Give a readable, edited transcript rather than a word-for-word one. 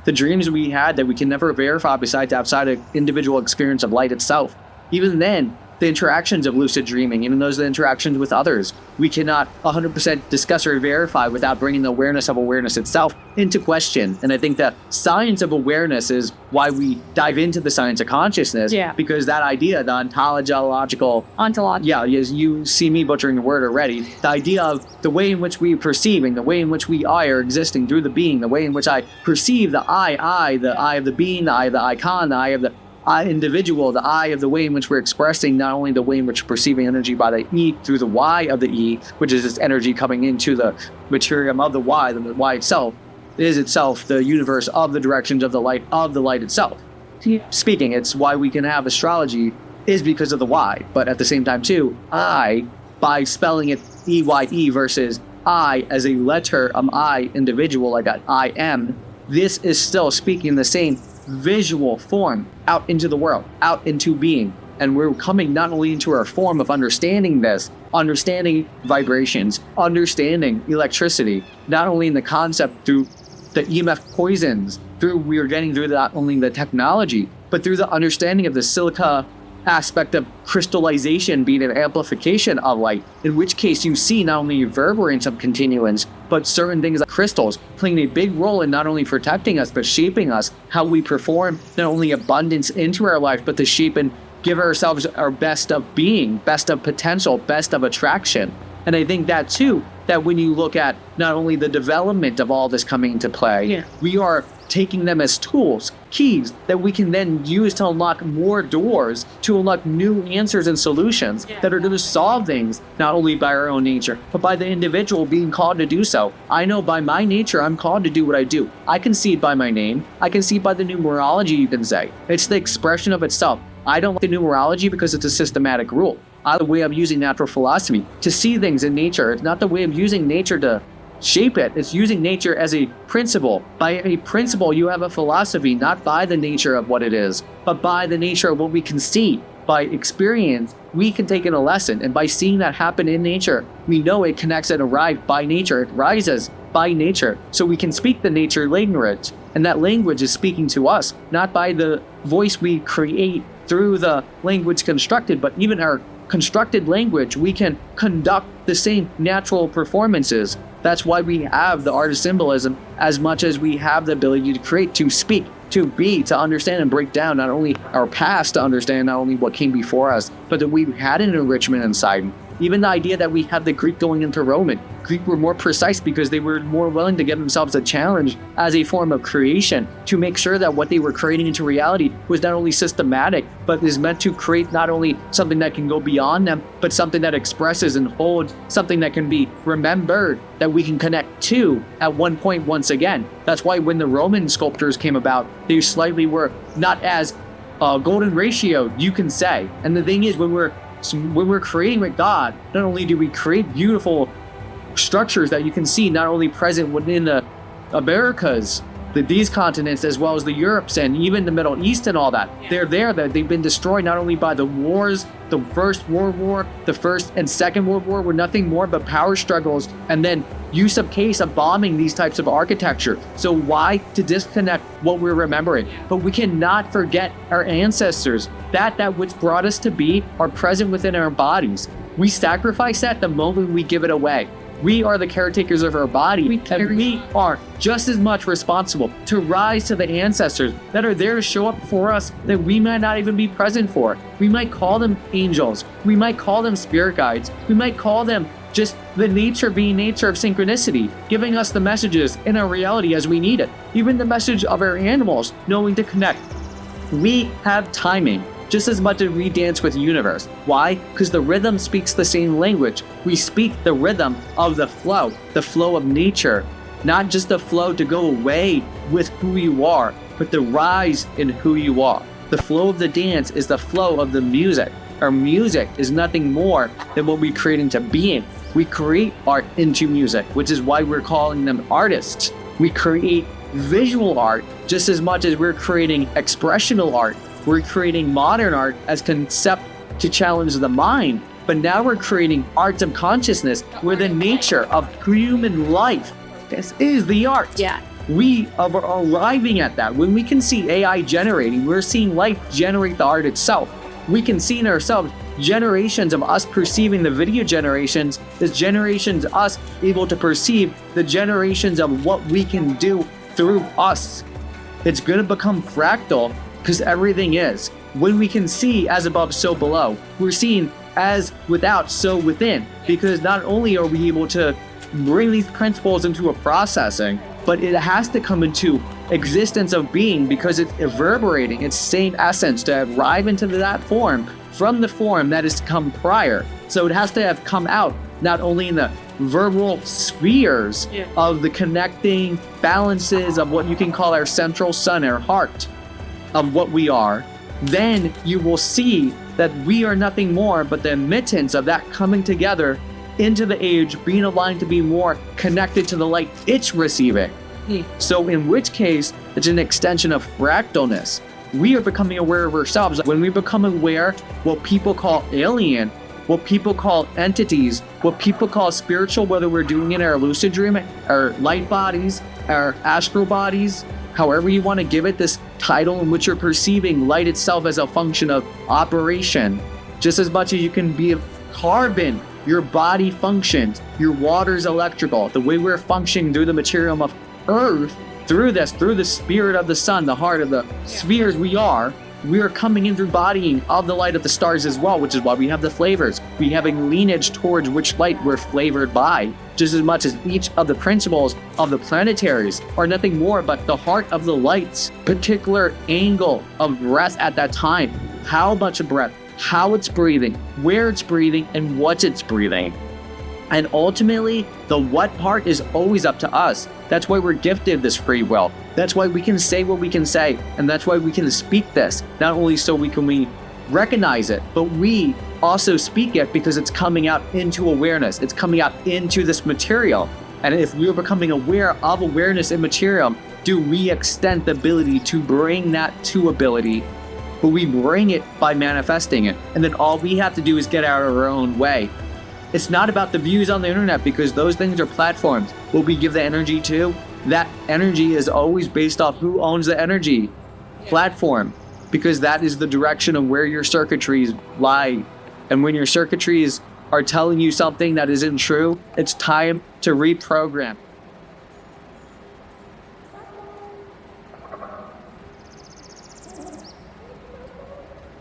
the dreams we had that we can never verify besides outside of individual experience of light itself. Even then, the interactions of lucid dreaming, even those interactions with others, we cannot 100% discuss or verify without bringing the awareness of awareness itself into question. And I think that science of awareness is why we dive into the science of consciousness, because that idea, the ontological, you see me butchering the word already, the idea of the way in which we are perceiving, the way in which we are existing through the being, the way in which I perceive the I, the I of the being, the I of the icon, the I of the individual, the I of the way in which we're expressing not only the way in which we're perceiving energy by the E through the Y of the E, which is this energy coming into the materium of the Y itself is itself the universe of the directions of the light itself. Speaking, it's why we can have astrology is because of the Y, but at the same time too, I, by spelling it EYE versus I as a letter, I individual, like I am, this is still speaking the same visual form out into the world, out into being. And we're coming not only into our form of understanding this, understanding vibrations, understanding electricity, not only in the concept through the EMF poisons, we are getting through not only the technology, but through the understanding of the silica aspect of crystallization being an amplification of light, in which case you see not only reverberance of continuance, but certain things like crystals playing a big role in not only protecting us, but shaping us, how we perform not only abundance into our life, but to shape and give ourselves our best of being, best of potential, best of attraction. And I think that too, that when you look at not only the development of all this coming into play, we are taking them as tools, keys that we can then use to unlock more doors, to unlock new answers and solutions that are going to solve things, not only by our own nature, but by the individual being called to do so. I know by my nature, I'm called to do what I do. I can see it by my name. I can see it by the numerology, you can say. It's the expression of itself. I don't like the numerology because it's a systematic rule. I like the way of using natural philosophy to see things in nature. It's not the way of using nature to shape it. It's using nature as a principle. By a principle, you have a philosophy, not by the nature of what it is, but by the nature of what we can see. By experience, we can take in a lesson. And by seeing that happen in nature, we know it connects and arrives by nature. It rises by nature. So we can speak the nature language. And that language is speaking to us, not by the voice we create through the language constructed, but even our constructed language, we can conduct the same natural performances. That's why we have the art of symbolism as much as we have the ability to create, to speak, to be, to understand and break down not only our past, to understand not only what came before us, but that we had an enrichment inside. Even the idea that we had the Greek going into Roman. Greek were more precise because they were more willing to give themselves a challenge as a form of creation to make sure that what they were creating into reality was not only systematic, but is meant to create not only something that can go beyond them, but something that expresses and holds something that can be remembered, that we can connect to at one point once again. That's why when the Roman sculptors came about, they slightly were not as golden ratio, you can say. And the thing is, when we're creating with God, not only do we create beautiful structures that you can see not only present within the Americas, these continents, as well as the Europes and even the Middle East and all that. They're there, that they've been destroyed not only by the wars, the First World War, the First and Second World War were nothing more but power struggles and then use of case of bombing these types of architecture. So why to disconnect what we're remembering? But we cannot forget our ancestors. That which brought us to be are present within our bodies. We sacrifice that the moment we give it away. We are the caretakers of our body, and we are just as much responsible to rise to the ancestors that are there to show up for us that we might not even be present for. We might call them angels. We might call them spirit guides. We might call them just the nature being nature of synchronicity, giving us the messages in our reality as we need it. Even the message of our animals knowing to connect. We have timing. Just as much as we dance with the universe. Why? Because the rhythm speaks the same language. We speak the rhythm of the flow of nature, not just the flow to go away with who you are, but the rise in who you are. The flow of the dance is the flow of the music. Our music is nothing more than what we create into being. We create art into music, which is why we're calling them artists. We create visual art just as much as we're creating expressional art. We're creating modern art as concept to challenge the mind, but now we're creating arts of consciousness where the nature of human life is the art. Yeah. We are arriving at that. When we can see AI generating, we're seeing life generate the art itself. We can see in ourselves generations of us perceiving the video generations as generations us able to perceive the generations of what we can do through us. It's going to become fractal because everything is. When we can see as above, so below, we're seeing as without, so within, because not only are we able to bring these principles into a processing, but it has to come into existence of being because it's reverberating its same essence to arrive into that form from the form that has come prior. So it has to have come out not only in the verbal spheres of the connecting balances of what you can call our central sun, our heart of what we are, then you will see that we are nothing more but the emittance of that coming together into the age, being aligned to be more connected to the light it's receiving. So in which case, it's an extension of fractalness. We are becoming aware of ourselves. When we become aware, what people call alien, what people call entities, what people call spiritual, whether we're doing it in our lucid dream, our light bodies, our astral bodies, however you want to give it this title in which you're perceiving light itself as a function of operation, just as much as you can be carbon, your body functions, your water's electrical, the way we're functioning through the material of Earth, through the spirit of the sun, the heart of the spheres we are coming in through bodying of the light of the stars as well, which is why we have the flavors. We have a lineage towards which light we're flavored by, just as much as each of the principles of the planetaries are nothing more but the heart of the light's particular angle of breath at that time. How much breath, how it's breathing, where it's breathing, and what it's breathing. And ultimately, the what part is always up to us. That's why we're gifted this free will. That's why we can say what we can say. And that's why we can speak this. Not only so we recognize it, but we also speak it because it's coming out into awareness. It's coming out into this material. And if we're becoming aware of awareness in material, do we extend the ability to bring that to ability? But we bring it by manifesting it. And then all we have to do is get out of our own way. It's not about the views on the internet because those things are platforms. What we give the energy to, that energy is always based off who owns the energy platform, because that is the direction of where your circuitries lie. And when your circuitries are telling you something that isn't true, it's time to reprogram.